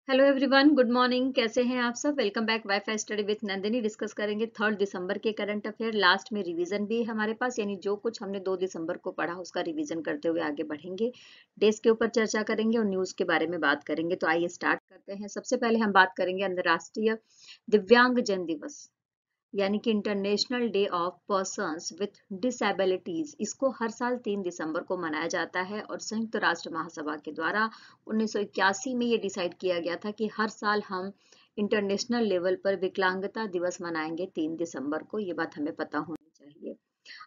Hello everyone, good morning. कैसे हैं आप सब? Welcome back wifi study with Nandini. Discuss करेंगे 3 दिसंबर के करंट अफेयर। लास्ट में रिवीजन भी है हमारे पास, यानी जो कुछ हमने 2 दिसंबर को पढ़ा उसका रिवीजन करते हुए आगे बढ़ेंगे। डेज के ऊपर चर्चा करेंगे और न्यूज़ के बारे में बात करेंगे। तो आइए स्टार्ट करते हैं। सबसे पहले हम बात करेंगे अंतर्राष्ट्रीय दिव्यांगजन दिवस, यानी कि international day of persons with disabilities. इसको हर साल 3 दिसंबर को मनाया जाता है और संयुक्त राष्ट्र महासभा के द्वारा 1981 में ये डिसाइड किया गया था कि हर साल हम इंटरनेशनल लेवल पर विकलांगता दिवस मनाएंगे 3 दिसंबर को। ये बात हमें पता होनी चाहिए।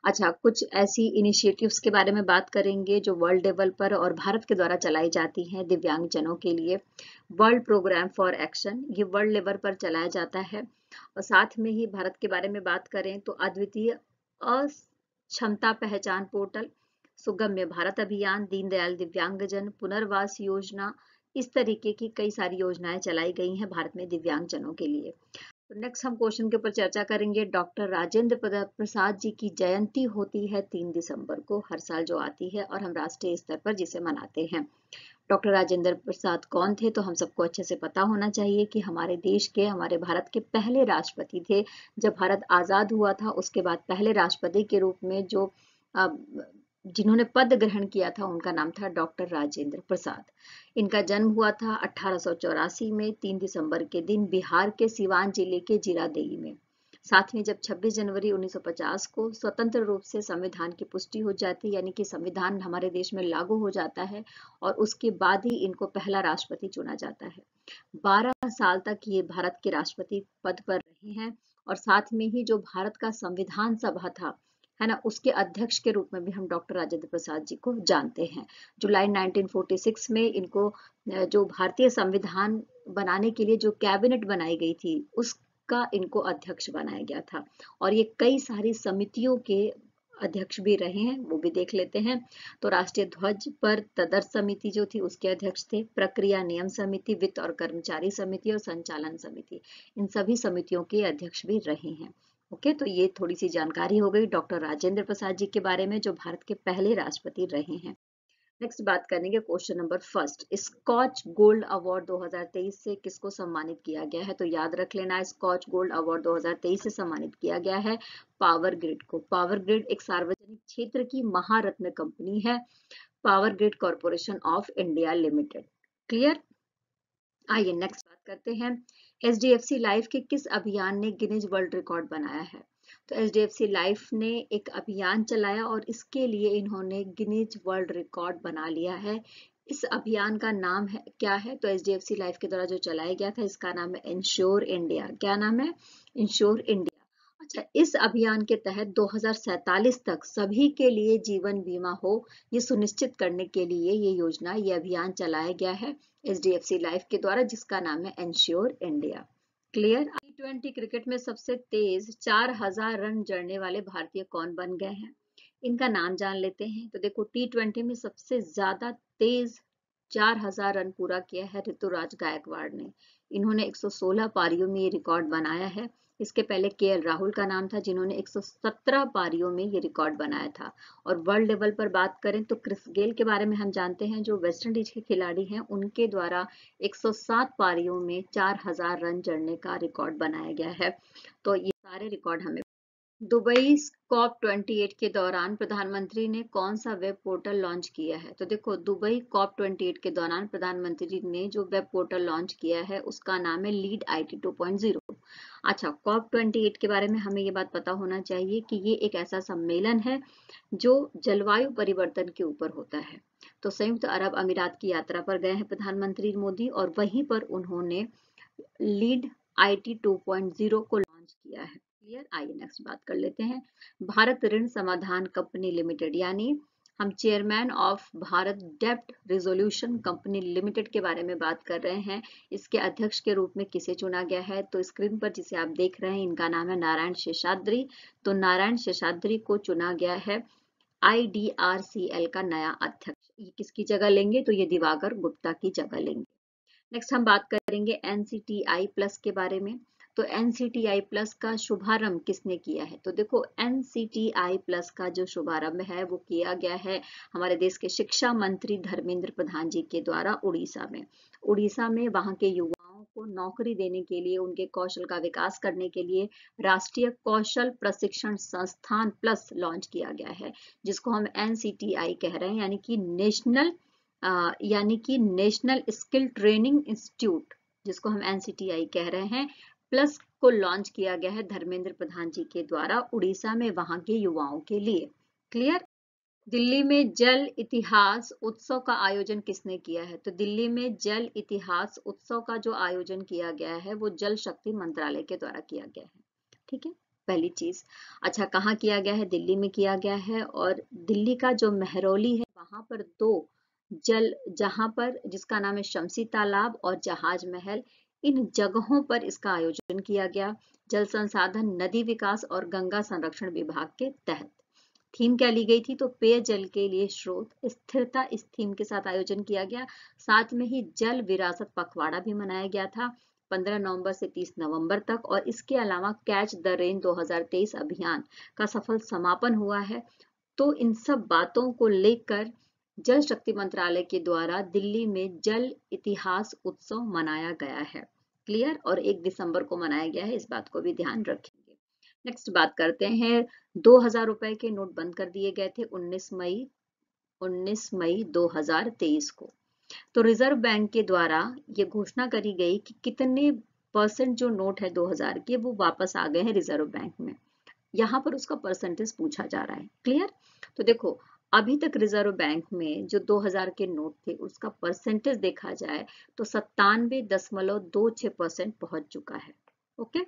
अच्छा, कुछ ऐसी इनिशिएटिव्स के बारे में बात करेंगे जो वर्ल्ड लेवल पर और भारत के द्वारा चलाई जाती हैं दिव्यांगजनों के लिए। वर्ल्ड प्रोग्राम फॉर एक्शन, ये वर्ल्ड लेवल पर चलाया जाता है। और साथ में ही भारत के बारे में बात करें तो अद्वितीय अक्षमता पहचान पोर्टल, सुगम्य भारत अभियान, दीनदयाल दिव्यांगजन पुनर्वास योजना, इस तरीके की कई सारी योजनाएं चलाई गई हैं भारत में दिव्यांगजनों के लिए। तो नेक्स्ट हम क्वेश्चन के ऊपर चर्चा करेंगे। डॉक्टर राजेंद्र प्रसाद जी की जयंती होती है 3 दिसंबर को, हर साल जो आती है, और हम राष्ट्रीय स्तर पर जिसे मनाते हैं। डॉक्टर राजेंद्र प्रसाद कौन थे? तो हम सबको अच्छे से पता होना चाहिए कि हमारे देश के, हमारे भारत के पहले राष्ट्रपति थे। जब भारत आजाद हुआ था उसके बाद पहले राष्ट्रपति के रूप में जो जिन्होंने पद ग्रहण किया था उनका नाम था डॉक्टर राजेंद्र प्रसाद। इनका जन्म हुआ था 1884 में 3 दिसंबर के दिन बिहार के सिवान जिले के जीरादेई में। साथ में जब 26 जनवरी 1950 को स्वतंत्र रूप से संविधान की पुष्टि हो जाती है, यानी कि संविधान हमारे देश में लागू हो जाता है, और उसके बाद ही इनको पहला राष्ट्रपति चुना जाता है। 12 साल तक ये भारत के राष्ट्रपति पद पर रहे हैं। और साथ में ही जो भारत का संविधान सभा था, है ना, उसके अध्यक्ष के रूप में भी हम डॉक्टर राजेंद्र प्रसाद जी को जानते हैं। जुलाई 1946 में इनको जो भारतीय संविधान बनाने के लिए जो कैबिनेट बनाई गई थी उसका इनको अध्यक्ष बनाया गया था। और ये कई सारी समितियों के अध्यक्ष भी रहे हैं, वो भी देख लेते हैं। तो राष्ट्रीय ध्वज पर तदर्थ समिति जो थी उसके अध्यक्ष थे। प्रक्रिया नियम समिति, वित्त और कर्मचारी समिति और संचालन समिति, इन सभी समितियों के अध्यक्ष भी रहे हैं। ओके, तो ये थोड़ी सी जानकारी हो गई डॉक्टर राजेंद्र प्रसाद जी के बारे में, जो भारत के पहले राष्ट्रपति रहे हैं। नेक्स्ट बात करेंगे question number first. Skoch gold award 2023 से किसको सम्मानित किया गया है? तो याद रख लेना, स्कॉच गोल्ड अवार्ड 2023 से सम्मानित किया गया है पावर ग्रिड को। पावर ग्रिड एक सार्वजनिक क्षेत्र की महारत्न कंपनी है, power grid corporation of India limited. Clear? आइए नेक्स्ट बात करते हैं। एचडीएफसी लाइफ के किस अभियान ने गिनीज वर्ल्ड रिकॉर्ड बनाया है? तो एचडीएफसी लाइफ ने एक अभियान चलाया और इसके लिए इन्होंने गिनीज वर्ल्ड रिकॉर्ड बना लिया है। इस अभियान का नाम है क्या है? तो एचडीएफसी लाइफ के द्वारा जो चलाया गया था इसका नाम है इंश्योर इंडिया। क्या नाम है? Ensure India. अच्छा, इस अभियान के तहत 2047 तक सभी के लिए जीवन बीमा हो, ये सुनिश्चित करने के लिए ये योजना, ये अभियान चलाया गया है एचडीएफसी लाइफ के द्वारा, जिसका नाम है ensure India. Clear? T20 cricket में सबसे तेज 4000 रन जड़ने वाले भारतीय कौन बन गए हैं? इनका नाम जान लेते हैं। तो देखो, T20 में सबसे ज्यादा तेज 4000 रन पूरा किया है ऋतुराज गायकवाड़ ने। इन्होंने 116 पारियों में ये रिकॉर्ड बनाया है। इसके पहले केएल राहुल का नाम था, जिन्होंने 117 पारियों में ये रिकॉर्ड बनाया था। और वर्ल्ड लेवल पर बात करें तो क्रिस गेल के बारे में हम जानते हैं, जो वेस्ट इंडीज के खिलाड़ी हैं, उनके द्वारा 107 पारियों में 4000 रन जड़ने का रिकॉर्ड बनाया गया है। तो ये सारे रिकॉर्ड हमें। दुबई COP28 के दौरान प्रधानमंत्री ने कौन सा वेब पोर्टल लॉन्च किया है? तो देखो, दुबई COP28 के दौरान प्रधानमंत्री ने जो वेब पोर्टल लॉन्च किया है उसका नाम है लीड IT 2.0। अच्छा, COP28 के बारे में हमें ये बात पता होना चाहिए कि ये एक ऐसा सम्मेलन है जो जलवायु परिवर्तन के ऊपर होता है। तो संयुक्त अरब अमीरात की यात्रा पर गए हैं प्रधानमंत्री मोदी, और वहीं पर उन्होंने लीड IT 2.0 को लॉन्च किया है। क्लियर? आइए नेक्स्ट बात कर लेते हैं। भारत ऋण समाधान कंपनी लिमिटेड, यानी हम चेयरमैन ऑफ भारत डेब्ट रिजोल्यूशन कंपनी लिमिटेड के बारे में बात कर रहे हैं। इसके अध्यक्ष के रूप में किसे चुना गया है? तो स्क्रीन पर जिसे आप देख रहे हैं, इनका नाम है नारायण शेषाद्री। तो नारायण शेषाद्री को चुना गया है IDRCL का नया अध्यक्ष। ये किसकी जगह लेंगे? तो ये दिवाकर गुप्ता की जगह लेंगे। नेक्स्ट हम बात करेंगे NCTI+ के बारे में। तो NCTI प्लस का शुभारंभ किसने किया है? तो देखो NCTI प्लस का जो शुभारंभ है वो किया गया है हमारे देश के शिक्षा मंत्री धर्मेंद्र प्रधान जी के द्वारा उड़ीसा में। उड़ीसा में वहां के युवाओं को नौकरी देने के लिए, उनके कौशल का विकास करने के लिए राष्ट्रीय कौशल प्रशिक्षण संस्थान प्लस लॉन्च किया गया है, जिसको हम NCTI कह रहे हैं, यानी कि नेशनल स्किल ट्रेनिंग इंस्टीट्यूट, जिसको हम NCTI कह रहे हैं, प्लस को लॉन्च किया गया है धर्मेंद्र प्रधान जी के द्वारा उड़ीसा में वहां के युवाओं के लिए। क्लियर? दिल्ली में जल इतिहास उत्सव का आयोजन किसने किया है? तो दिल्ली में जल इतिहास उत्सव का जो आयोजन किया गया है वो जल शक्ति मंत्रालय के द्वारा किया गया है। ठीक है, पहली चीज। अच्छा, कहाँ किया गया है? दिल्ली में किया गया है। और दिल्ली का जो महरौली है वहां पर जहां पर जिसका नाम है शमसी तालाब और जहाज महल, इन जगहों पर इसका आयोजन किया गया जल संसाधन, नदी विकास और गंगा संरक्षण विभाग के तहत। थीम क्या ली गई थी? तो पेयजल के लिए स्रोत स्थिरता, इस थीम के साथ आयोजन किया गया। साथ में ही जल विरासत पखवाड़ा भी मनाया गया था 15 नवंबर से 30 नवंबर तक। और इसके अलावा कैच द रेन 2023 अभियान का सफल समापन हुआ है। तो इन सब बातों को लेकर जल शक्ति मंत्रालय के द्वारा दिल्ली में जल इतिहास उत्सव मनाया गया है। क्लियर? और 1 दिसंबर को मनाया गया है, इस बात को भी ध्यान रखेंगे। नेक्स्ट बात करते हैं, 2000 रुपए के नोट बंद कर दिए गए थे 19 मई 2023 को। तो रिजर्व बैंक के द्वारा ये घोषणा करी गई कि कितने परसेंट जो नोट है 2000 के वो वापस आ गए हैं रिजर्व बैंक में। यहाँ पर उसका परसेंटेज पूछा जा रहा है। क्लियर? तो देखो, अभी तक रिजर्व बैंक में जो 2000 के नोट थे उसका परसेंटेज देखा जाए तो 97.26% पहुंच चुका है। ओके।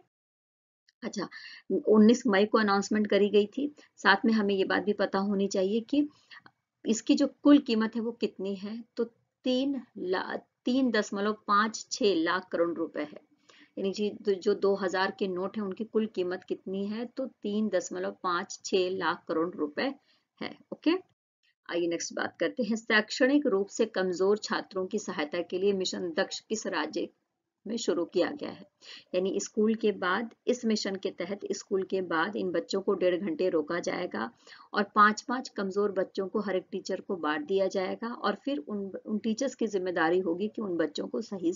अच्छा, 19 मई को अनाउंसमेंट करी गई थी। साथ में हमें ये बात भी पता होनी चाहिए कि इसकी जो कुल कीमत है वो कितनी है? तो 3.56 लाख करोड़ रुपए है। यानी जो 2000 के नोट है उनकी कुल कीमत कितनी है? तो 3.56 लाख करोड़ रुपए है। ओके। आइए नेक्स्ट बात करते हैं, शैक्षणिक रूप से कमजोर छात्रों की सहायता के लिए मिशन दक्ष किस राज्य में शुरू किया गया है? यानी स्कूल के बाद, इस मिशन के तहत स्कूल के बाद इन बच्चों को 1.5 घंटे रोका जाएगा और 5-5 कमजोर बच्चों को हर एक टीचर को बांट दिया जाएगा और फिर उन टीचर्स की जिम्मेदारी होगी कि उन बच्चों को सही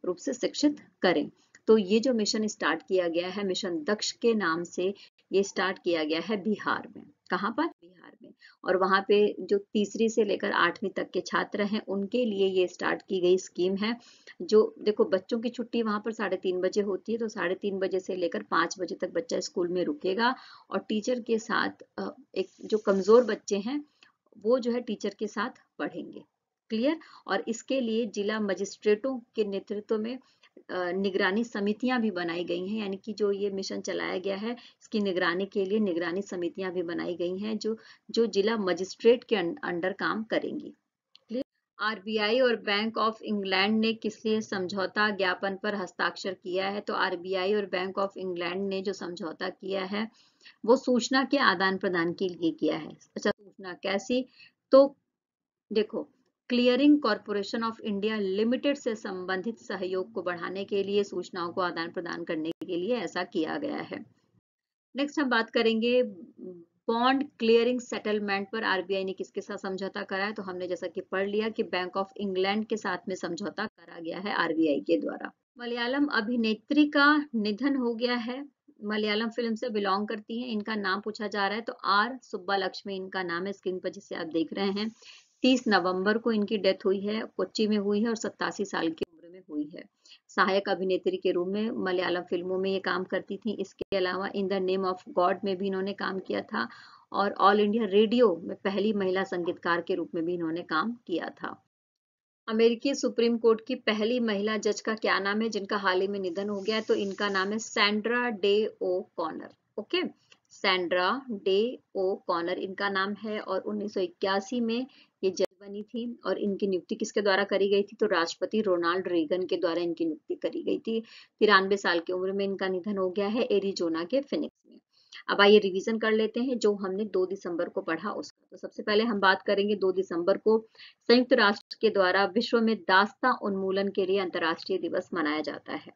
रूप से शिक्षित करें। तो ये जो मिशन स्टार्ट किया गया है, मिशन दक्ष के नाम से ये स्टार्ट किया गया है बिहार में। कहाँ पर? बिहार में। और वहां पे जो तीसरी से लेकर 8वीं तक के छात्र हैं उनके लिए ये स्टार्ट की गई स्कीम है। जो देखो, बच्चों की छुट्टी वहां पर 3:30 बजे होती है, तो 3:30 बजे से लेकर 5 बजे तक बच्चा स्कूल में रुकेगा और टीचर के साथ एक जो कमजोर बच्चे हैं वो जो है टीचर के साथ पढ़ेंगे। क्लियर? और इसके लिए जिला मजिस्ट्रेटों के नेतृत्व में निगरानी समितियां भी बनाई गई हैं। यानी कि जो ये मिशन चलाया गया है इसकी निगरानी के लिए निगरानी समितियां भी बनाई गई हैं जो जिला मजिस्ट्रेट के अंडर काम करेंगी। आरबीआई और बैंक ऑफ इंग्लैंड ने किस लिए समझौता ज्ञापन पर हस्ताक्षर किया है? तो आरबीआई और बैंक ऑफ इंग्लैंड ने जो समझौता किया है वो सूचना के आदान प्रदान के लिए किया है। अच्छा, सूचना कैसी? तो देखो, clearing corporation of India limited से संबंधित सहयोग को बढ़ाने के लिए, सूचनाओं को आदान प्रदान करने के लिए ऐसा किया गया है। नेक्स्ट हम बात करेंगे बॉन्ड क्लियरिंग सेटलमेंट पर आरबीआई ने किसके साथ समझौता करा है? तो हमने जैसा कि पढ़ लिया कि बैंक ऑफ इंग्लैंड के साथ में समझौता करा गया है आरबीआई के द्वारा। मलयालम अभिनेत्री का निधन हो गया है। मलयालम फिल्म से बिलोंग करती हैं, इनका नाम पूछा जा रहा है तो आर सुब्बालक्ष्मी इनका नाम है स्क्रीन पर जिसे आप देख रहे हैं। 30 नवंबर को इनकी डेथ हुई है, कोच्चि में हुई है और 87 साल की उम्र में हुई है। सहायक अभिनेत्री के रूप में मलयालम फिल्मों में ये काम करती थी। इसके अलावा in the name of God में भी इन्होंने काम किया था और ऑल इंडिया रेडियो में पहली महिला संगीतकार के रूप में भी इन्होंने काम किया था। अमेरिकी सुप्रीम कोर्ट की पहली महिला जज का क्या नाम है जिनका हाल ही में निधन हो गया है? तो इनका नाम है सैंड्रा डे ओ कॉनर। ओके, सैंड्रा डे ओ कॉनर इनका नाम है और 1981 में ये जज बनी थी। और इनकी नियुक्ति किसके द्वारा करी गई थी? तो राष्ट्रपति रोनाल्ड रेगन के द्वारा इनकी नियुक्ति करी गई थी। 93 साल की उम्र में इनका निधन हो गया है एरिजोना के फिनिक्स में। अब आइए रिवीजन कर लेते हैं जो हमने 2 दिसंबर को पढ़ा उसका। तो सबसे पहले हम बात करेंगे 2 दिसंबर को संयुक्त राष्ट्र के द्वारा विश्व में दास्ता उन्मूलन के लिए अंतर्राष्ट्रीय दिवस मनाया जाता है।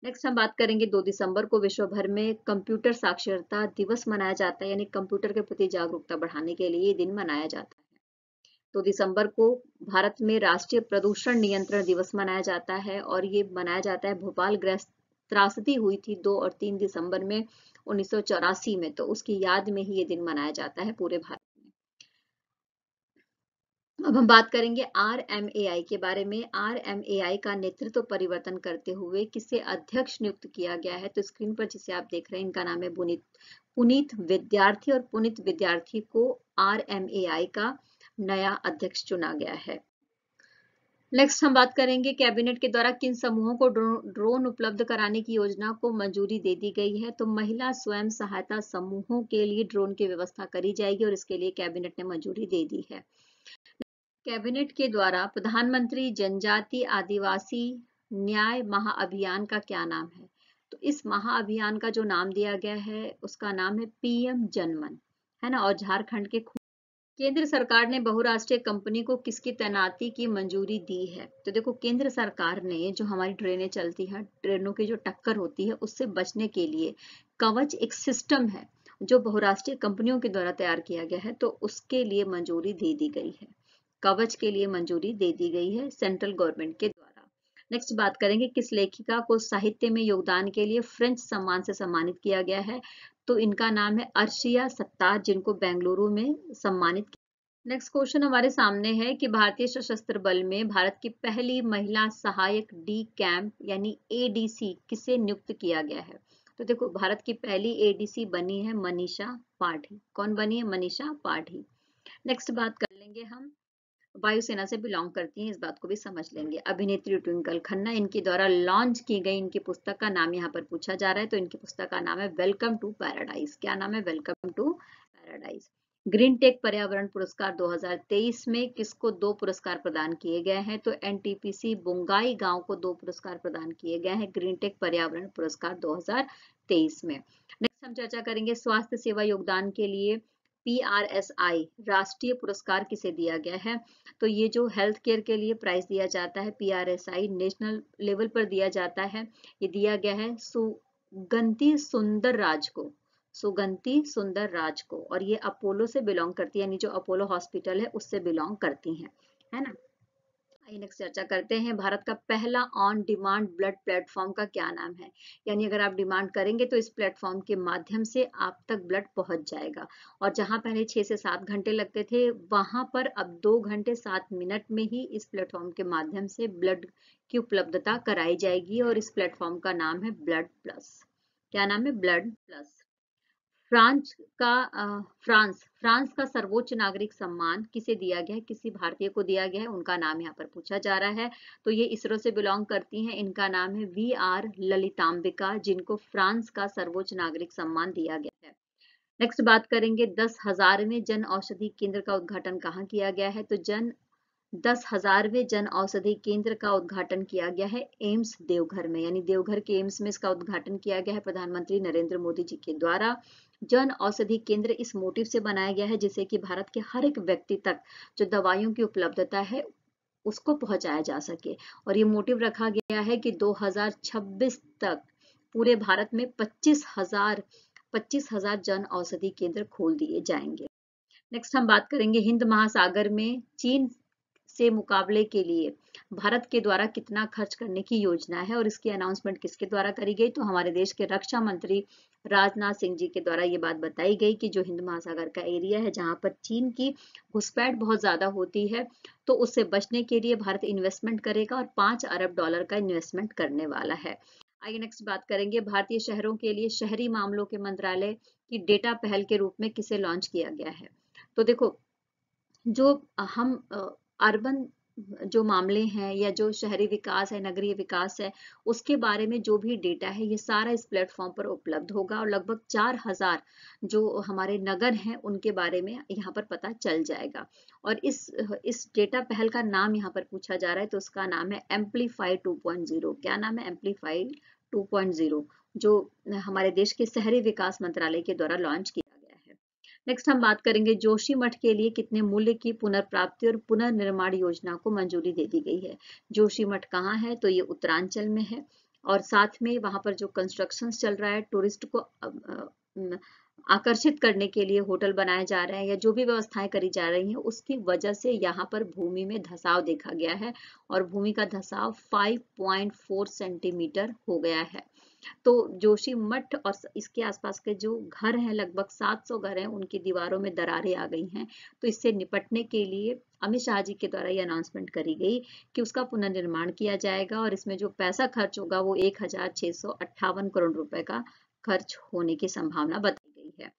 नेक्स्ट हम बात करेंगे 2 दिसंबर को विश्व भर में कंप्यूटर साक्षरता दिवस मनाया जाता है, यानी कंप्यूटर के प्रति जागरूकता बढ़ाने के लिए ये दिन मनाया जाता है। 2 दिसंबर को भारत में राष्ट्रीय प्रदूषण नियंत्रण दिवस मनाया जाता है और ये मनाया जाता है, भोपाल गैस त्रासदी हुई थी 2 और 3 दिसंबर में 1984 में, तो उसकी याद में ही ये दिन मनाया जाता है पूरे भारत में। अब हम बात करेंगे RMAI के बारे में। RMAI का नेतृत्व परिवर्तन करते हुए किसे अध्यक्ष नियुक्त किया गया है? तो स्क्रीन पर जिसे आप देख रहे हैं इनका नाम है पुनीत विद्यार्थी, और पुनीत विद्यार्थी को RMAI का नया अध्यक्ष चुना गया है। नेक्स्ट हम बात करेंगे कैबिनेट के द्वारा किन समूहों को ड्रोन उपलब्ध कराने की योजना को मंजूरी दे दी गई है? तो महिला स्वयं सहायता समूहों के लिए ड्रोन की व्यवस्था करी जाएगी और इसके लिए कैबिनेट ने मंजूरी दे दी है। कैबिनेट के द्वारा प्रधानमंत्री जनजाति आदिवासी न्याय महाअभियान का क्या नाम है? तो इस महाअभियान का जो नाम दिया गया है उसका नाम है PM जनमन, है ना। और झारखंड के केंद्र सरकार ने बहुराष्ट्रीय कंपनी को किसकी तैनाती की मंजूरी दी है? तो देखो, केंद्र सरकार ने जो हमारी ट्रेनें चलती हैं, ट्रेनों की जो टक्कर होती है उससे बचने के लिए कवच एक सिस्टम है जो बहुराष्ट्रीय कंपनियों के द्वारा तैयार किया गया है, तो उसके लिए मंजूरी दे दी गई है। कवच के लिए मंजूरी दे दी गई है सेंट्रल गवर्नमेंट के द्वारा। नेक्स्ट बात करेंगे किस लेखिका को साहित्य में योगदान के लिए फ्रेंच सम्मान से सम्मानित किया गया है? तो इनका नाम है अर्शिया सत्तार, जिनको बेंगलुरु में सम्मानित किया। नेक्स्ट क्वेश्चन हमारे सामने है कि भारतीय सशस्त्र बल में भारत की पहली महिला सहायक डी कैंप यानी ADC किसे नियुक्त किया गया है? तो देखो, भारत की पहली ADC बनी है मनीषा पाठी। कौन बनी है? मनीषा पाठी। नेक्स्ट बात कर लेंगे हम, वायुसेना से बिलोंग करती हैं, इस बात को भी समझ लेंगे। अभिनेत्री ट्विंकल खन्ना, इनके द्वारा लॉन्च की गई इनकी पुस्तक का नाम यहाँ पर पूछा जा रहा है, तो इनकी पुस्तक का नाम है वेलकम टू पैराडाइज। क्या नाम है? Welcome to paradise. Green tech पर्यावरण पुरस्कार 2023 में किसको 2 पुरस्कार प्रदान किए गए हैं? तो NTPC बुंगाई गांव को 2 पुरस्कार प्रदान किए गए हैं ग्रीन टेक पर्यावरण पुरस्कार 2023 में। नेक्स्ट हम चर्चा करेंगे स्वास्थ्य सेवा योगदान के लिए PRSI राष्ट्रीय पुरस्कार किसे दिया गया है? तो ये जो हेल्थ केयर के लिए प्राइज दिया जाता है PRSI नेशनल लेवल पर दिया जाता है, ये दिया गया है सुगंति सुंदर राज को, सुगंति सुंदर राज को, और ये अपोलो से बिलोंग करती है, यानी जो अपोलो हॉस्पिटल है उससे बिलोंग करती हैं, है ना। आइए नेक्स्ट चर्चा करते हैं, भारत का पहला ऑन डिमांड ब्लड प्लेटफॉर्म का क्या नाम है? यानी अगर आप डिमांड करेंगे तो इस प्लेटफॉर्म के माध्यम से आप तक ब्लड पहुंच जाएगा, और जहां पहले 6 से 7 घंटे लगते थे वहां पर अब 2 घंटे 7 मिनट में ही इस प्लेटफॉर्म के माध्यम से ब्लड की उपलब्धता कराई जाएगी, और इस प्लेटफॉर्म का नाम है ब्लड प्लस। क्या नाम है? Blood plus. फ्रांस का सर्वोच्च नागरिक सम्मान किसे दिया गया है? किसी भारतीय को दिया गया है, उनका नाम यहाँ पर पूछा जा रहा है। तो ये इसरो से बिलोंग करती हैं, इनका नाम है VR ललितांबिका, जिनको फ्रांस का सर्वोच्च नागरिक सम्मान दिया गया है। नेक्स्ट बात करेंगे 10,000वें जन औषधि केंद्र का उद्घाटन कहाँ किया गया है? तो 10,000वें जन औषधि केंद्र का उद्घाटन किया गया है एम्स देवघर में, यानी देवघर के एम्स में इसका उद्घाटन किया गया है प्रधानमंत्री नरेंद्र मोदी जी के द्वारा। जन औषधि केंद्र इस मोटिव से बनाया गया है जिससे कि भारत के हर एक व्यक्ति तक जो दवाइयों की उपलब्धता है उसको पहुंचाया जा सके, और ये मोटिव रखा गया है कि 2026 तक पूरे भारत में 25,000 जन औषधि केंद्र खोल दिए जाएंगे। नेक्स्ट हम बात करेंगे हिंद महासागर में चीन से मुकाबले के लिए भारत के द्वारा कितना खर्च करने की योजना है, और इसकी अनाउंसमेंट किसके द्वारा करी गई? तो हमारे देश के रक्षा मंत्री राजनाथ सिंह जी के द्वारा ये बात बताई गई कि जो हिंद महासागर का एरिया है जहां पर चीन की घुसपैठ बहुत ज्यादा होती है, तो उससे बचने के लिए भारत इन्वेस्टमेंट करेगा और $5 अरब का इन्वेस्टमेंट करने वाला है। आइए नेक्स्ट बात करेंगे भारतीय शहरों के लिए शहरी मामलों के मंत्रालय की डेटा पहल के रूप में किसे लॉन्च किया गया है? तो देखो, जो हम अर्बन जो मामले हैं या जो शहरी विकास है, नगरीय विकास है, उसके बारे में जो भी डेटा है ये सारा इस प्लेटफॉर्म पर उपलब्ध होगा, और लगभग 4,000 जो हमारे नगर हैं उनके बारे में यहाँ पर पता चल जाएगा। और इस डेटा पहल का नाम यहाँ पर पूछा जा रहा है, तो उसका नाम है एम्पलीफाई 2.0। क्या नाम है? एम्पलीफाई 2.0, जो हमारे देश के शहरी विकास मंत्रालय के द्वारा लॉन्च किया गया है। नेक्स्ट हम बात करेंगे जोशीमठ के लिए कितने मूल्य की पुनर्प्राप्ति और पुनर्निर्माण योजना को मंजूरी दे दी गई है? जोशीमठ कहाँ है? तो ये उत्तरांचल में है। और साथ में वहां पर जो कंस्ट्रक्शन चल रहा है, टूरिस्ट को आकर्षित करने के लिए होटल बनाए जा रहे हैं या जो भी व्यवस्थाएं करी जा रही हैं, उसकी वजह से यहाँ पर भूमि में धंसाव देखा गया है और भूमि का धंसाव 5.4 सेंटीमीटर हो गया है। तो जोशी मठ और इसके आसपास के जो घर हैं, लगभग 700 घर हैं, उनकी दीवारों में दरारें आ गई हैं। तो इससे निपटने के लिए अमित शाह जी के द्वारा ये अनाउंसमेंट करी गई कि उसका पुनर्निर्माण किया जाएगा और इसमें जो पैसा खर्च होगा वो 1658 करोड़ रुपए का खर्च होने की संभावना बताई गई है।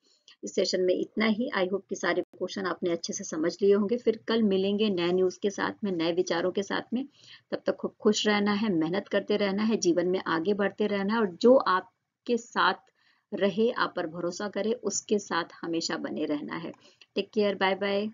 इस सेशन में इतना ही। आई होप कि सारे क्वेश्चन आपने अच्छे से समझ लिए होंगे। फिर कल मिलेंगे नए न्यूज के साथ में, नए विचारों के साथ में। तब तक खूब खुश रहना है, मेहनत करते रहना है, जीवन में आगे बढ़ते रहना है और जो आपके साथ रहे, आप पर भरोसा करे, उसके साथ हमेशा बने रहना है। Take care, bye bye.